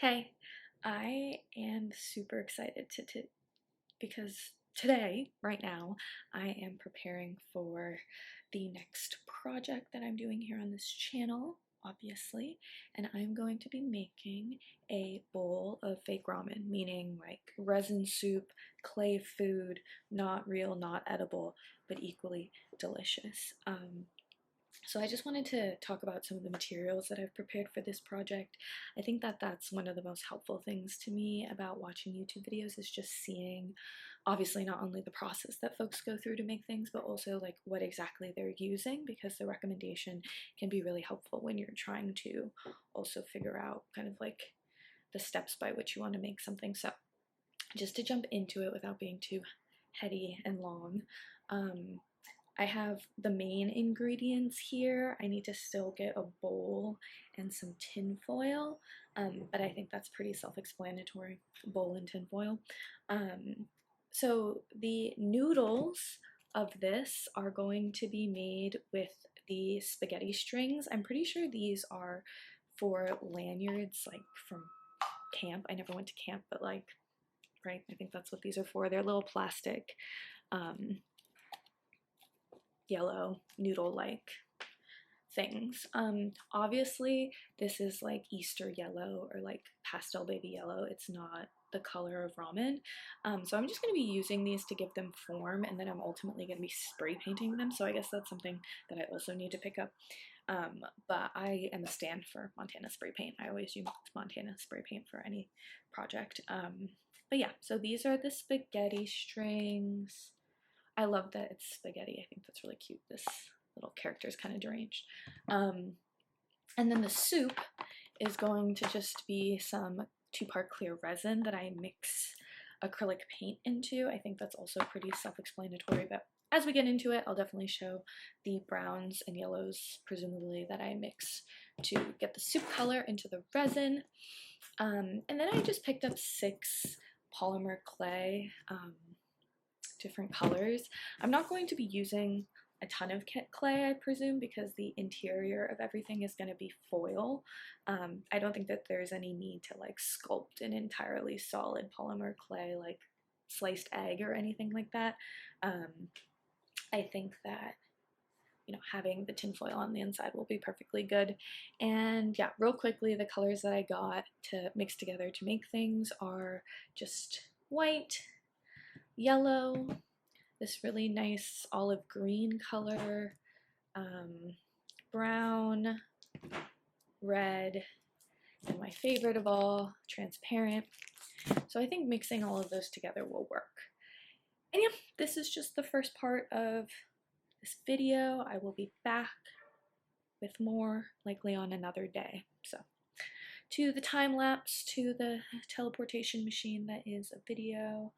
Hey, I am super excited because today, right now, I am preparing for the next project that I'm doing here on this channel, obviously, and I'm going to be making a bowl of fake ramen, meaning like resin soup, clay food, not real, not edible, but equally delicious. So I just wanted to talk about some of the materials that I've prepared for this project. I think that that's one of the most helpful things to me about watching YouTube videos is just seeing, obviously, not only the process that folks go through to make things, but also like what exactly they're using, because the recommendation can be really helpful when you're trying to also figure out kind of like the steps by which you want to make something. So just to jump into it without being too heady and long, I have the main ingredients here. I need to still get a bowl and some tin foil, but I think that's pretty self-explanatory, bowl and tin foil. So the noodles of this are going to be made with the spaghetti strings. I'm pretty sure these are for lanyards, like from camp. I never went to camp, but like, right, I think that's what these are for. They're little plastic yellow noodle-like things. Obviously this is like Easter yellow or like pastel baby yellow. It's not the color of ramen. So I'm just going to be using these to give them form, and then I'm ultimately going to be spray painting them. So I guess that's something that I also need to pick up. But I am a stand for Montana spray paint. I always use Montana spray paint for any project. But yeah, so these are the spaghetti strings. I love that it's spaghetti. I think that's really cute. This little character is kind of deranged. And then the soup is going to just be some 2-part clear resin that I mix acrylic paint into. I think that's also pretty self-explanatory, but as we get into it, I'll definitely show the browns and yellows, presumably, that I mix to get the soup color into the resin. And then I just picked up 6 polymer clay, different colors. I'm not going to be using a ton of clay, I presume, because the interior of everything is going to be foil. I don't think that there's any need to like sculpt an entirely solid polymer clay like sliced egg or anything like that. I think that, you know, having the tinfoil on the inside will be perfectly good. And yeah, real quickly, the colors that I got to mix together to make things are just white, yellow, this really nice olive green color, brown, red, and my favorite of all, transparent. So I think mixing all of those together will work. And yeah, this is just the first part of this video. I will be back with more, likely on another day. So to the time lapse, to the teleportation machine that is a video.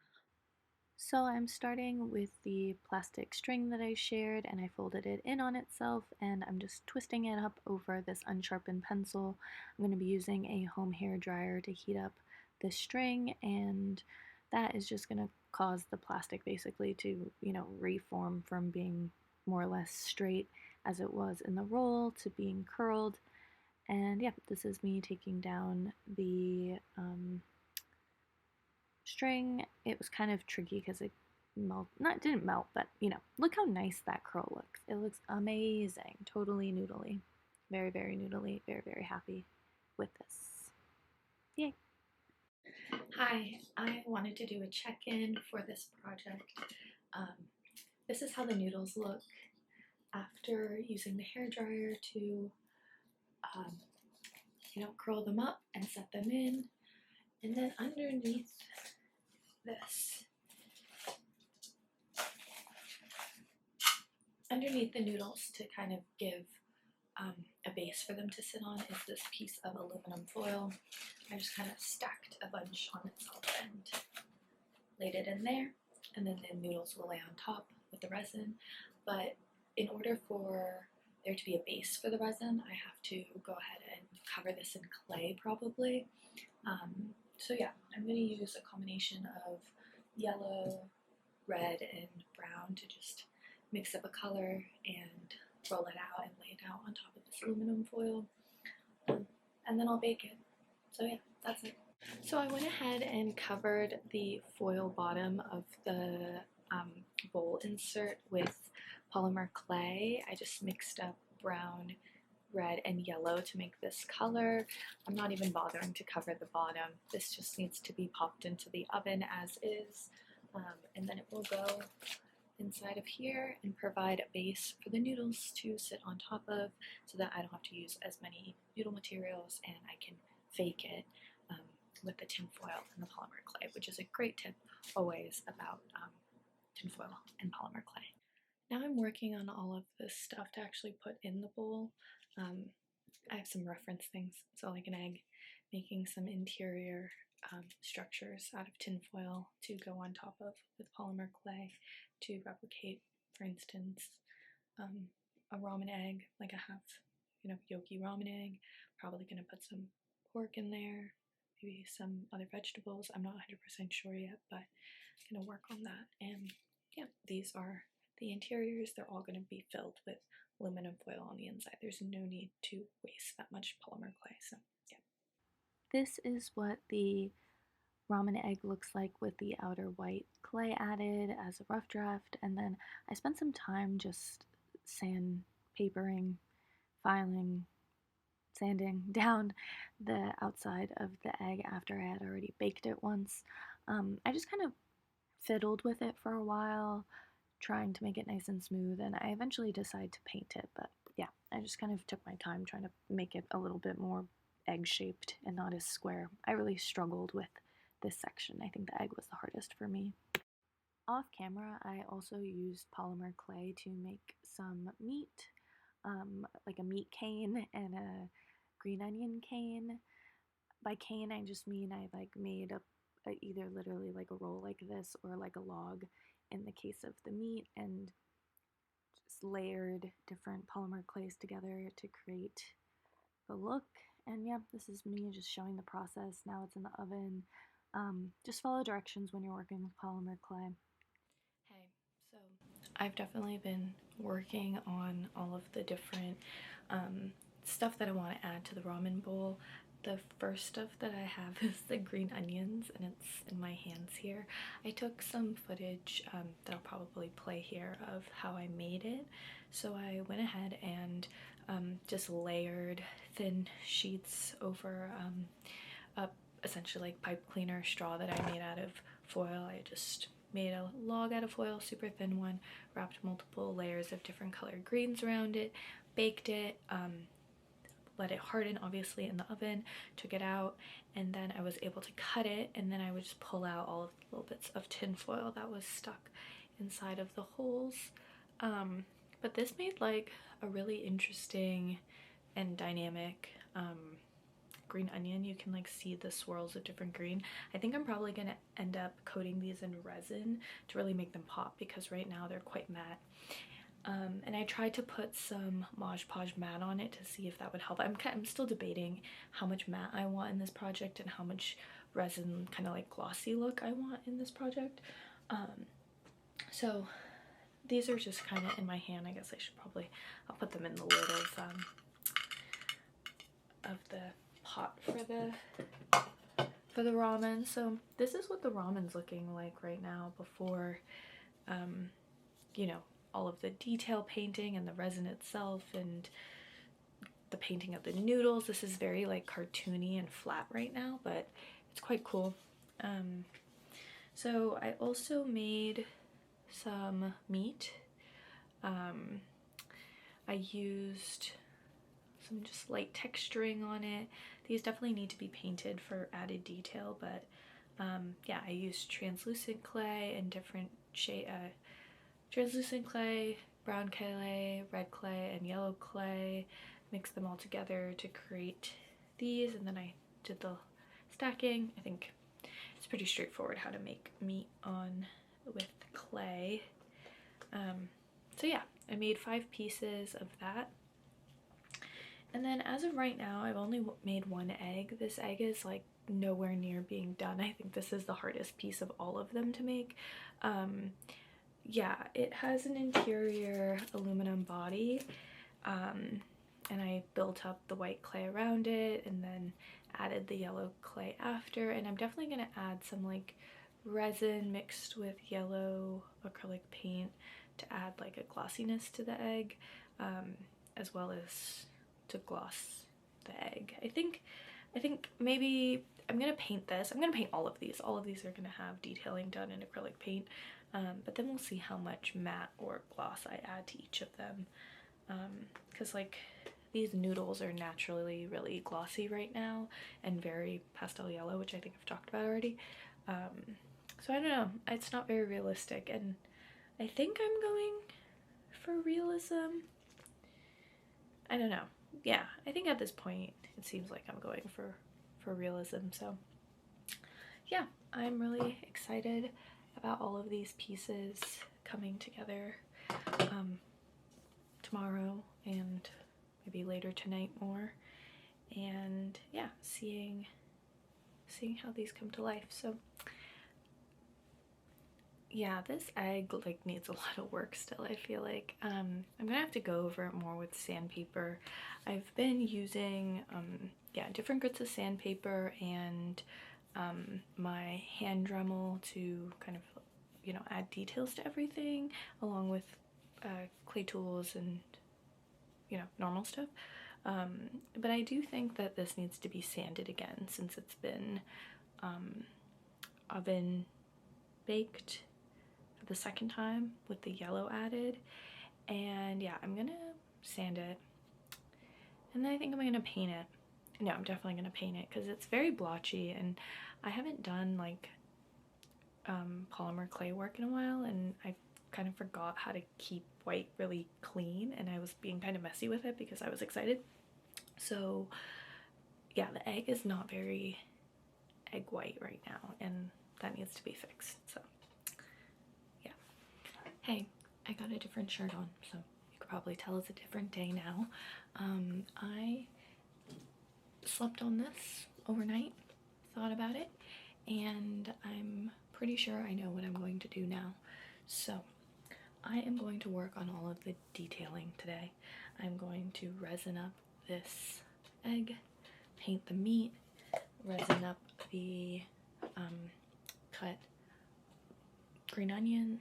So I'm starting with the plastic string that I shared, and I folded it in on itself, and I'm just twisting it up over this unsharpened pencil. I'm going to be using a home hair dryer to heat up the string, and that is just going to cause the plastic basically to, you know, reform from being more or less straight as it was in the roll to being curled. And yeah, this is me taking down the string. It was kind of tricky because it didn't melt, but you know, look how nice that curl looks. It looks amazing, totally noodly, very, very noodly, very, very happy with this. Yay. Hi, I wanted to do a check-in for this project. This is how the noodles look after using the hairdryer to, you know, curl them up and set them in. And then underneath this, underneath the noodles, to kind of give a base for them to sit on, is this piece of aluminum foil. I just kind of stacked a bunch on itself and laid it in there, and then the noodles will lay on top with the resin. But in order for there to be a base for the resin, I have to go ahead and cover this in clay probably. So yeah, I'm going to use a combination of yellow, red, and brown to just mix up a color and roll it out and lay it out on top of this aluminum foil. And then I'll bake it. So yeah, that's it. So I went ahead and covered the foil bottom of the bowl insert with polymer clay. I just mixed up brown, red, and yellow to make this color. I'm not even bothering to cover the bottom. This just needs to be popped into the oven as is, and then it will go inside of here and provide a base for the noodles to sit on top of, so that I don't have to use as many noodle materials and I can fake it with the tin foil and the polymer clay, which is a great tip always about tin foil and polymer clay. Now I'm working on all of this stuff to actually put in the bowl. I have some reference things, so like an egg, making some interior structures out of tin foil to go on top of with polymer clay to replicate, for instance, a ramen egg, like a half, yolky ramen egg. Probably gonna put some pork in there, maybe some other vegetables. I'm not 100% sure yet, but gonna work on that. And yeah, these are the interiors. They're all gonna be filled with aluminum foil on the inside. There's no need to waste that much polymer clay. So yeah. This is what the ramen egg looks like with the outer white clay added as a rough draft, and then I spent some time just sandpapering, filing, sanding down the outside of the egg after I had already baked it once. I just kind of fiddled with it for a while, trying to make it nice and smooth, and I eventually decided to paint it, but yeah, I just kind of took my time trying to make it a little bit more egg-shaped and not as square. I really struggled with this section. I think the egg was the hardest for me. Off camera, I also used polymer clay to make some meat, like a meat cane and a green onion cane. By cane, I just mean I like made a either literally like a roll like this or like a log in the case of the meat, and just layered different polymer clays together to create the look. And yeah, this is me just showing the process. Now it's in the oven. Just follow directions when you're working with polymer clay. Hey, so I've definitely been working on all of the different stuff that I want to add to the ramen bowl. The first stuff that I have is the green onions, and it's in my hands here. I took some footage that I'll probably play here of how I made it. So I went ahead and just layered thin sheets over essentially like pipe cleaner straw that I made out of foil. I just made a log out of foil, super thin one, wrapped multiple layers of different colored greens around it, baked it, let it harden obviously in the oven, took it out, and then I was able to cut it, and then I would just pull out all of the little bits of tin foil that was stuck inside of the holes. But this made like a really interesting and dynamic green onion. You can like see the swirls of different green. I think I'm probably gonna end up coating these in resin to really make them pop, because right now they're quite matte. And I tried to put some Mod Podge matte on it to see if that would help. I'm still debating how much matte I want in this project and how much resin kind of like glossy look I want in this project. So these are just kind of in my hand. I guess I should probably, I'll put them in the lid of the pot for the ramen. So this is what the ramen's looking like right now before you know, all of the detail painting and the resin itself and the painting of the noodles. This is very like cartoony and flat right now, but it's quite cool. So I also made some meat. I used some just light texturing on it. These definitely need to be painted for added detail, but yeah, I used translucent clay and different shade, translucent clay, brown clay, red clay, and yellow clay. Mixed them all together to create these, and then I did the stacking. I think it's pretty straightforward how to make meat on with clay. So yeah, I made 5 pieces of that. And then as of right now, I've only made 1 egg. This egg is like nowhere near being done. I think this is the hardest piece of all of them to make. Yeah, it has an interior aluminum body, and I built up the white clay around it and then added the yellow clay after, and I'm definitely going to add some like resin mixed with yellow acrylic paint to add like a glossiness to the egg, as well as to gloss the egg. I think maybe I'm gonna paint this. I'm gonna paint all of these. All of these are gonna have detailing done in acrylic paint, but then we'll see how much matte or gloss I add to each of them, because like these noodles are naturally really glossy right now and very pastel yellow, which I think I've talked about already. So I don't know, it's not very realistic, and I think I'm going for realism. I don't know. Yeah, I think at this point it seems like I'm going for realism. So yeah, I'm really excited about all of these pieces coming together tomorrow and maybe later tonight more, and yeah, seeing how these come to life. So yeah, this egg like needs a lot of work still, I feel like. I'm gonna have to go over it more with sandpaper. I've been using yeah, different grits of sandpaper and my hand Dremel to kind of, you know, add details to everything, along with clay tools and, you know, normal stuff. But I do think that this needs to be sanded again, since it's been oven baked for the second time with the yellow added. And yeah, I'm gonna sand it, and then I think I'm gonna paint it. No, I'm definitely gonna paint it because it's very blotchy, and I haven't done like polymer clay work in a while, and I kind of forgot how to keep white really clean, and I was being kind of messy with it because I was excited. So yeah, the egg is not very egg white right now, and that needs to be fixed. So yeah. Hey, I got a different shirt on, so you could probably tell it's a different day now. I slept on this overnight, thought about it, and I'm pretty sure I know what I'm going to do now. So I am going to work on all of the detailing today. I'm going to resin up this egg, paint the meat, resin up the cut green onions,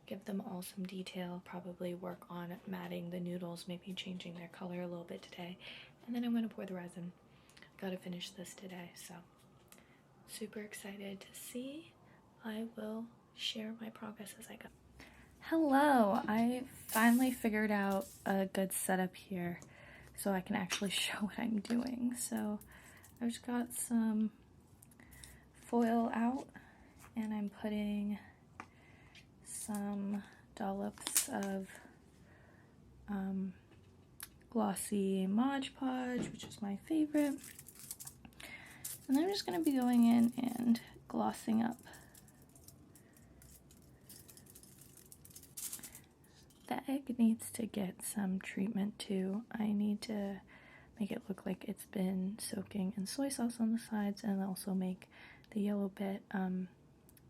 give them all some detail, probably work on matting the noodles, maybe changing their color a little bit today, and then I'm going to pour the resin. Gotta finish this today, so super excited to see. I will share my progress as I go. Hello, I finally figured out a good setup here so I can actually show what I'm doing. So I've just got some foil out, and I'm putting some dollops of glossy Mod Podge, which is my favorite. And I'm just going to be going in and glossing up the egg. Needs to get some treatment too. I need to make it look like it's been soaking in soy sauce on the sides, and also make the yellow bit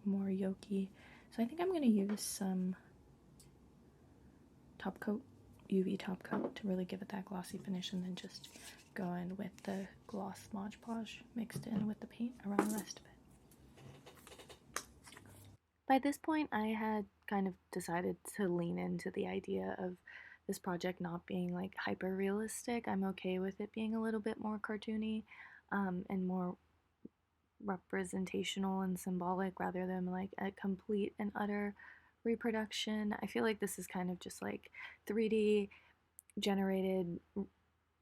more yolky. So I think I'm going to use some top coat, UV top coat, to really give it that glossy finish, and then just go in with the gloss Mod Podge mixed in with the paint around the rest of it. By this point, I had kind of decided to lean into the idea of this project not being like hyper realistic. I'm okay with it being a little bit more cartoony and more representational and symbolic, rather than like a complete and utter reproduction. I feel like this is kind of just like 3D generated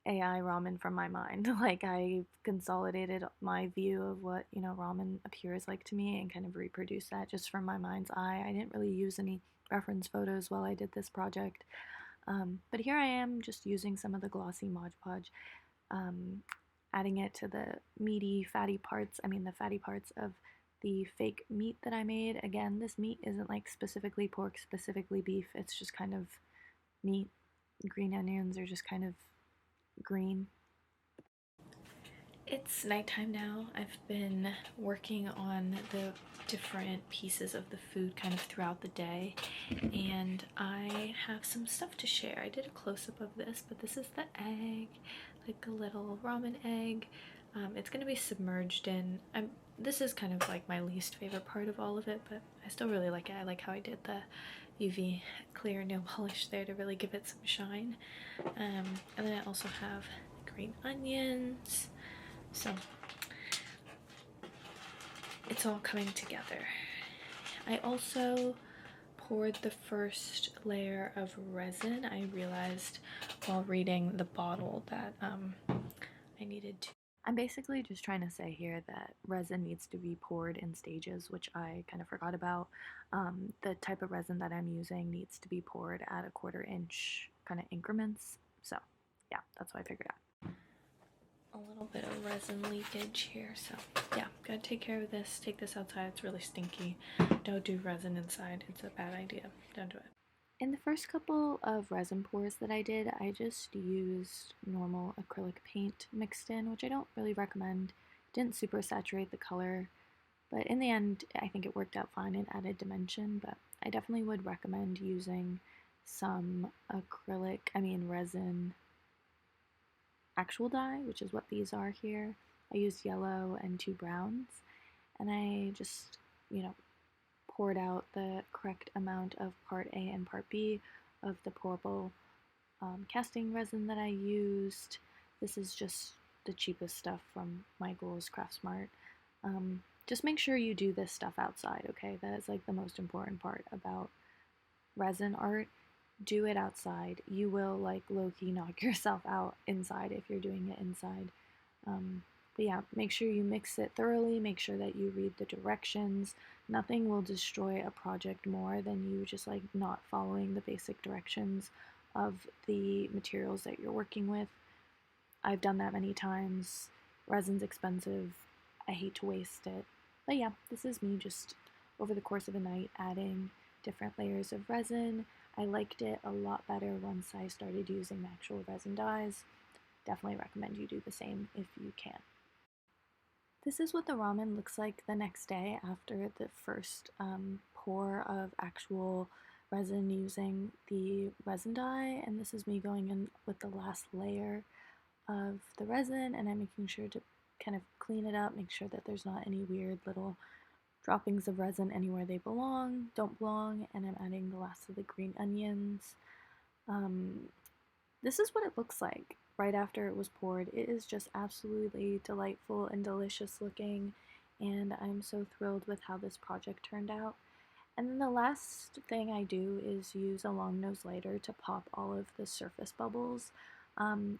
AI ramen from my mind. Like, I consolidated my view of what, you know, ramen appears like to me, and kind of reproduced that just from my mind's eye. I didn't really use any reference photos while I did this project. But here I am, just using some of the glossy Mod Podge, adding it to the meaty, fatty parts. I mean, the fatty parts of the fake meat that I made. Again, this meat isn't like specifically pork, specifically beef. It's just kind of meat. Green onions are just kind of green. It's nighttime now. I've been working on the different pieces of the food kind of throughout the day, and I have some stuff to share. I did a close-up of this, but this is the egg, like a little ramen egg. It's going to be submerged in, this is kind of like my least favorite part of all of it, but I still really like it. I like how I did the UV clear nail polish there to really give it some shine. And then I also have green onions. So it's all coming together. I also poured the first layer of resin. I realized while reading the bottle that I needed to. I'm basically just trying to say here that resin needs to be poured in stages, which I kind of forgot about. The type of resin that I'm using needs to be poured at 1/4 inch kind of increments. So yeah, that's what I figured out. A little bit of resin leakage here, so yeah, gotta take care of this. Take this outside, it's really stinky. Don't do resin inside, it's a bad idea. Don't do it. In the first couple of resin pours that I did, I just used normal acrylic paint mixed in, which I don't really recommend. It didn't super saturate the color, but in the end, I think it worked out fine and added dimension, but I definitely would recommend using some resin actual dye, which is what these are here. I used yellow and 2 browns, and I just, poured out the correct amount of part A and part B of the pourable casting resin that I used. This is just the cheapest stuff from Michael's Craftsmart. Just make sure you do this stuff outside, okay? That is like the most important part about resin art. Do it outside. You will like low-key knock yourself out inside if you're doing it inside. But yeah, make sure you mix it thoroughly, make sure that you read the directions. Nothing will destroy a project more than you just like not following the basic directions of the materials that you're working with. I've done that many times. Resin's expensive. I hate to waste it. But yeah, this is me just over the course of a night adding different layers of resin. I liked it a lot better once I started using actual resin dyes. Definitely recommend you do the same if you can. This is what the ramen looks like the next day after the first pour of actual resin using the resin dye, and this is me going in with the last layer of the resin, and I'm making sure to kind of clean it up, make sure that there's not any weird little droppings of resin anywhere they don't belong, and I'm adding the last of the green onions. This is what it looks like right after it was poured. It is just absolutely delightful and delicious looking, and I'm so thrilled with how this project turned out. And then the last thing I do is use a long nose lighter to pop all of the surface bubbles.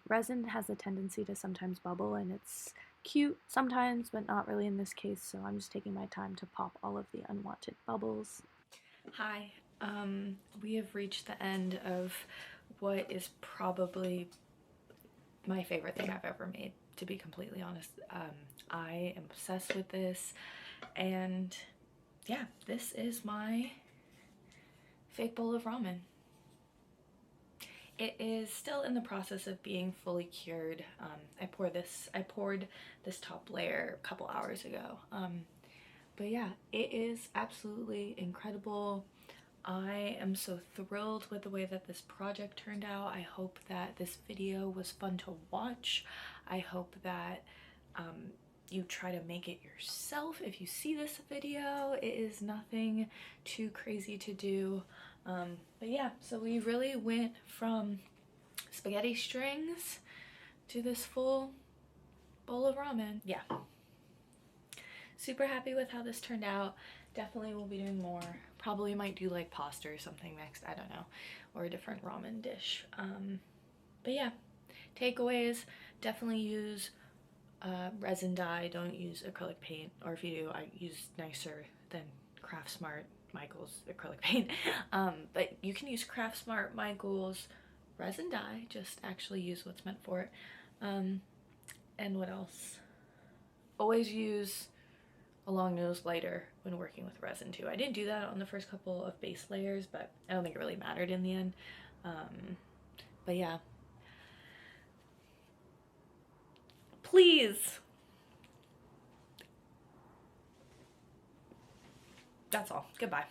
Resin has a tendency to sometimes bubble, and it's cute sometimes, but not really in this case, so I'm just taking my time to pop all of the unwanted bubbles. Hi, we have reached the end of what is probably my favorite thing I've ever made, to be completely honest. I am obsessed with this, and yeah, this is my fake bowl of ramen. It is still in the process of being fully cured. I poured this top layer a couple hours ago. But yeah, it is absolutely incredible. I am so thrilled with the way that this project turned out. I hope that this video was fun to watch. I hope that you try to make it yourself if you see this video. It is nothing too crazy to do. But yeah, so we really went from spaghetti strings to this full bowl of ramen. Yeah. Super happy with how this turned out. Definitely will be doing more. Probably might do like pasta or something next, I don't know, or a different ramen dish. But yeah, takeaways, definitely use resin dye, don't use acrylic paint, or if you do, I use nicer than Craftsmart Michael's acrylic paint. But you can use Craftsmart Michael's resin dye, just actually use what's meant for it. And what else? Always use a long nose lighter when working with resin too. I didn't do that on the first couple of base layers, but I don't think it really mattered in the end. But yeah, please, that's all. Goodbye.